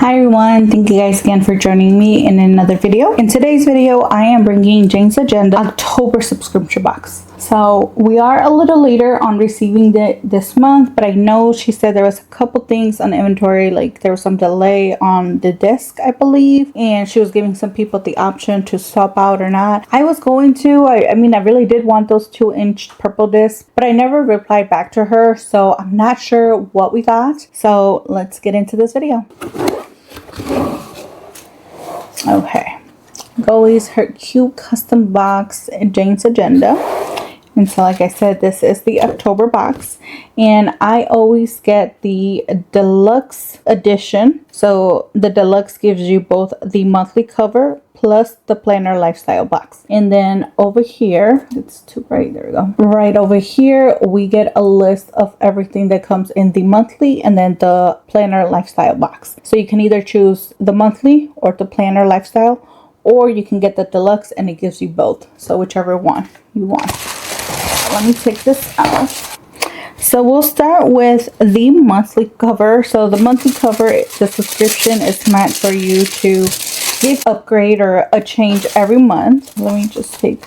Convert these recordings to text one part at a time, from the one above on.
Hi everyone, thank you guys again for joining me in another video. In today's video, I am bringing Jane's Agenda October subscription box. So we are a little later on receiving this month, but I know she said there was a couple things on inventory, like there was some delay on the disc, I believe, and she was giving some people the option to swap out or not. I was going to, I mean, I really did want those 2-inch purple discs, but I never replied back to her, so I'm not sure what we got. So let's get into this video. Okay, always her cute custom box in Jane's Agenda. And so like I said, this is the October box, and I always get the deluxe edition. So the deluxe gives you both the monthly cover plus the planner lifestyle box. And then over here, it's too bright, there we go. Right over here, we get a list of everything that comes in the monthly and then the planner lifestyle box. So you can either choose the monthly or the planner lifestyle, or you can get the deluxe and it gives you both. So whichever one you want. Let me take this out. So we'll start with the monthly cover. So the monthly cover, the subscription is meant for you to give upgrade or a change every month. Let me just take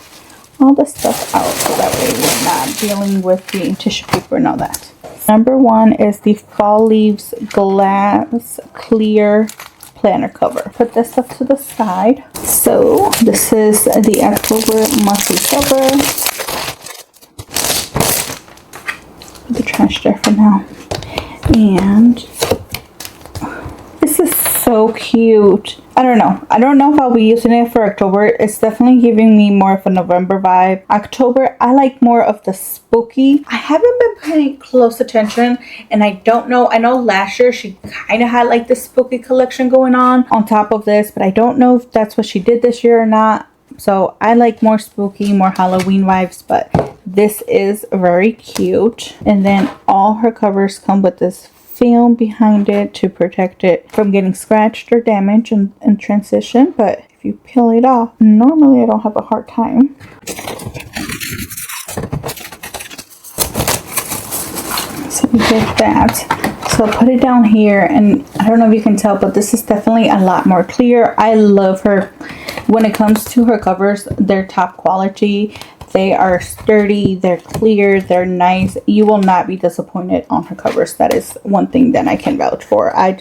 all the stuff out so that way we're not dealing with the tissue paper and all that. Number one is the Fall Leaves Glass Clear Planner cover. Put this stuff to the side. So this is the October monthly cover. The trash there for now. And this is so cute. I don't know if I'll be using it for October. It's definitely giving me more of a November vibe. October, I like more of the spooky. I haven't been paying close attention, and I don't know. I know last year she kind of had like the spooky collection going on top of this, but I don't know if that's what she did this year or not. So I like more spooky, more Halloween vibes, but this is very cute. And then all her covers come with this film behind it to protect it from getting scratched or damaged in transition. But if you peel it off, normally I don't have a hard time. So we get that. So I'll put it down here, and I don't know if you can tell, but this is definitely a lot more clear. I love her. When it comes to her covers, they're top quality. They are sturdy, they're clear, they're nice. You will not be disappointed on her covers. That is one thing that I can vouch for. I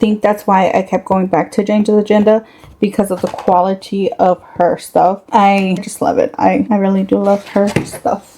think that's why I kept going back to Jane's Agenda, because of the quality of her stuff. I just love it. I really do love her stuff.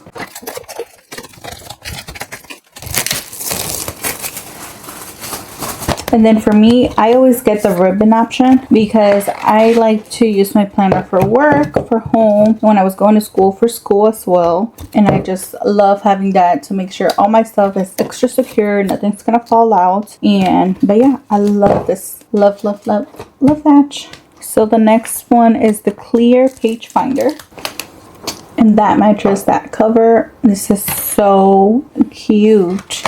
And then for me, I always get the ribbon option because I like to use my planner for work, for home, when I was going to school, for school as well. And I just love having that to make sure all my stuff is extra secure, nothing's gonna fall out. But yeah, I love this. Love that. So the next one is the clear page finder. And that matches that cover. This is so cute.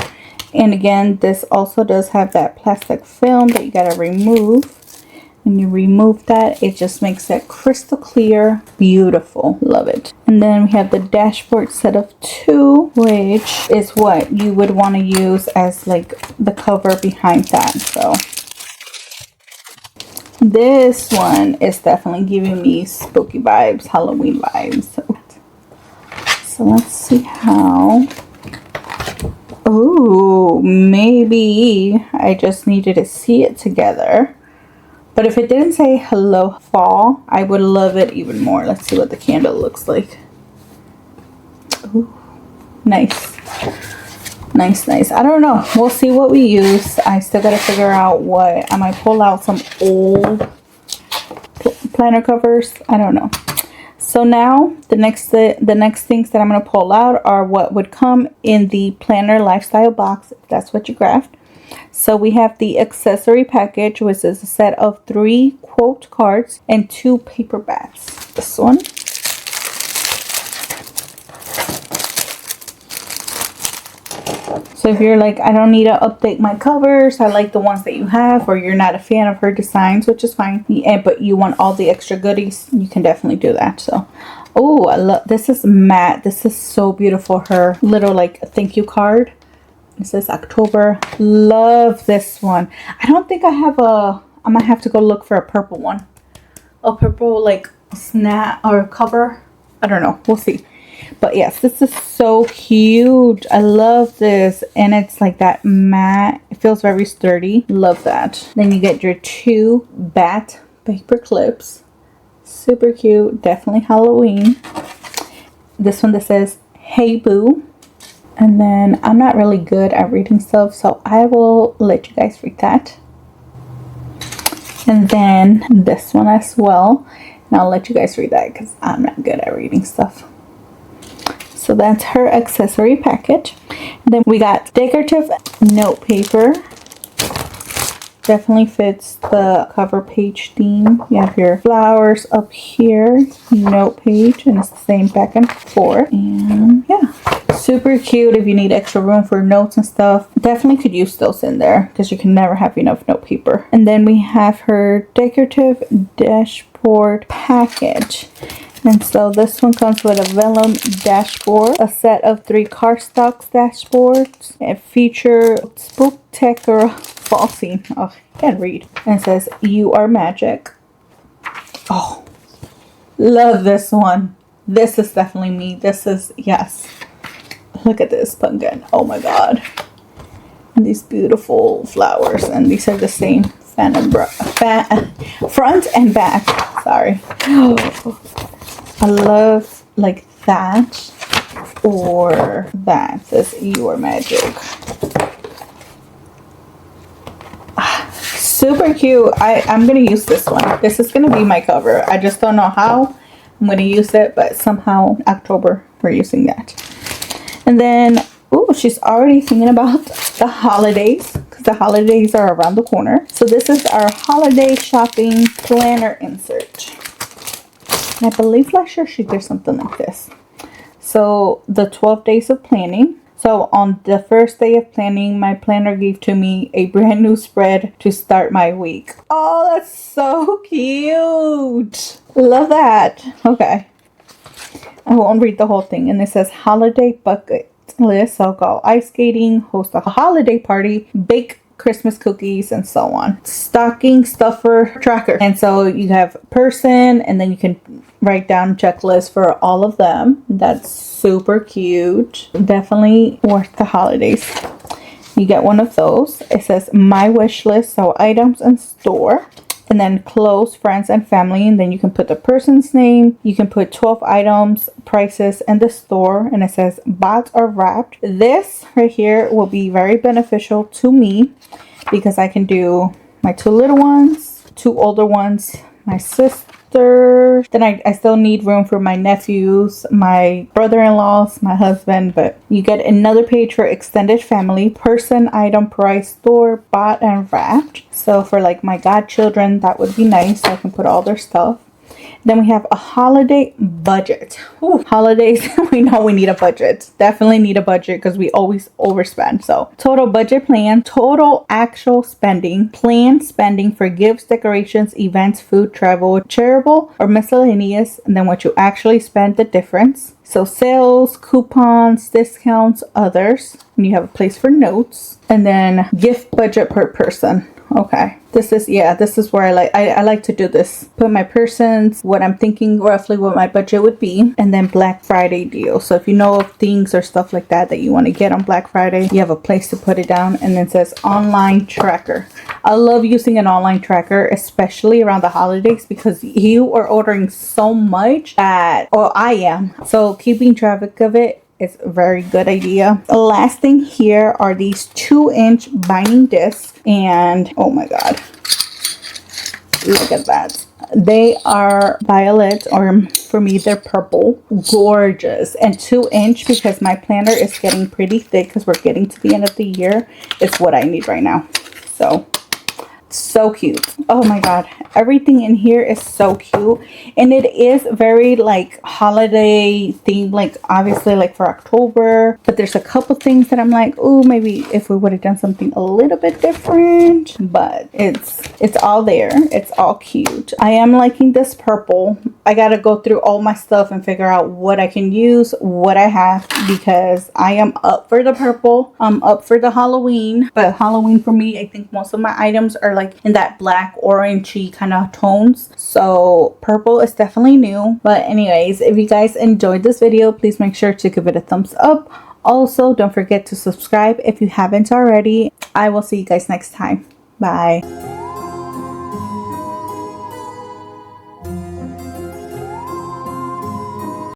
And again, this also does have that plastic film that you gotta remove. When you remove that, it just makes it crystal clear, beautiful. Love it. And then we have the dashboard set of 2, which is what you would want to use as like the cover behind that. So this one is definitely giving me spooky vibes, Halloween vibes. So let's see how. Oh, maybe I just needed to see it together. But if it didn't say hello fall, I would love it even more. Let's see what the candle looks like. Ooh, nice. Nice. I don't know. We'll see what we use. I still gotta figure out what. I might pull out some old planner covers. I don't know. So now the next things that I'm going to pull out are what would come in the planner lifestyle box, if that's what you grabbed. So we have the accessory package, which is a set of 3 quote cards and 2 paper bats. This one. So if you're like, I don't need to update my covers, I like the ones that you have, or you're not a fan of her designs, which is fine, but you want all the extra goodies, you can definitely do that. So, oh, I love, this is matte. This is so beautiful. Her little like thank you card. It says October. Love this one. I don't think I have I might have to go look for a purple one. A purple like snap or cover. I don't know. We'll see. But yes, this is so cute. I love this. And it's like that matte. It feels very sturdy. Love that. Then you get your 2 bat paper clips. Super cute. Definitely Halloween. This one that says, "Hey Boo." And then I'm not really good at reading stuff, so I will let you guys read that. And then this one as well. And I'll let you guys read that because I'm not good at reading stuff. So that's her accessory package. And then we got decorative note paper. Definitely fits the cover page theme. You have your flowers up here, note page, and it's the same back and forth. And yeah, super cute if you need extra room for notes and stuff. Definitely could use those in there because you can never have enough note paper. And then we have her decorative dashboard package. And so this one comes with a vellum dashboard, a set of 3 cardstock dashboards, a feature spooktacular fall scene. Oh, I can't read. And it says, "You are magic." Oh, love this one. This is definitely me. This is, yes. Look at this pumpkin. Oh my god. And these beautiful flowers. And these are the same front and back. Sorry. I love like that or that. It says, "You are magic." Super cute. I'm gonna use this one. This is gonna be my cover. I just don't know how I'm gonna use it, but somehow October we're using that. And then, oh, she's already thinking about the holidays because the holidays are around the corner. So this is our holiday shopping planner insert. And I believe last year she did something like this. So the 12 days of planning. So on the first day of planning, my planner gave to me a brand new spread to start my week. Oh, that's so cute. Love that. Okay. I won't read the whole thing. And it says holiday bucket list. So go ice skating, host a holiday party, bake Christmas cookies, and so on. Stocking stuffer tracker. And so you have person, and then you can write down checklists for all of them. That's super cute. Definitely worth the holidays. You get one of those. It says my wish list, so items in store. And then close friends and family, and then you can put the person's name. You can put 12 items, prices, and the store, and it says bought or wrapped. This right here will be very beneficial to me because I can do my 2 little ones, 2 older ones, my sister. Then I still need room for my nephews, my brother-in-laws, my husband, but you get another page for extended family, person, item, price, store, bought, and wrapped. So for like my godchildren, that would be nice. So I can put all their stuff. Then we have a holiday budget. Ooh, holidays, we know we need a budget. Definitely need a budget because we always overspend. So total budget plan, total actual spending, planned spending for gifts, decorations, events, food, travel, charitable, or miscellaneous, and then what you actually spend, the difference. So sales, coupons, discounts, others. And you have a place for notes. And then gift budget per person. Okay, this is where I like to do this. Put my persons, what I'm thinking roughly what my budget would be, and then Black Friday deal. So if you know of things or stuff like that you want to get on Black Friday, you have a place to put it down. And then it says online tracker. I love using an online tracker, especially around the holidays, because you are ordering so much that, or I am. So keeping track of it, it's a very good idea. The last thing here are these 2-inch binding discs, and oh my god, look at that. They are violet, or for me they're purple. Gorgeous. And 2-inch because my planner is getting pretty thick because we're getting to the end of the year. It's what I need right now. So So cute. Oh my god, everything in here is so cute, and it is very like holiday themed, like obviously like for October, but there's a couple things that I'm like, oh, maybe if we would have done something a little bit different, but it's all there. It's all cute. I am liking this purple. I gotta go through all my stuff and figure out what I can use, what I have, because I am up for the purple. I'm up for the Halloween, but Halloween for me, I think most of my items are like in that black orangey kind of tones, so purple is definitely new. But anyways, if you guys enjoyed this video, please make sure to give it a thumbs up. Also, don't forget to subscribe if you haven't already. I will see you guys next time. Bye.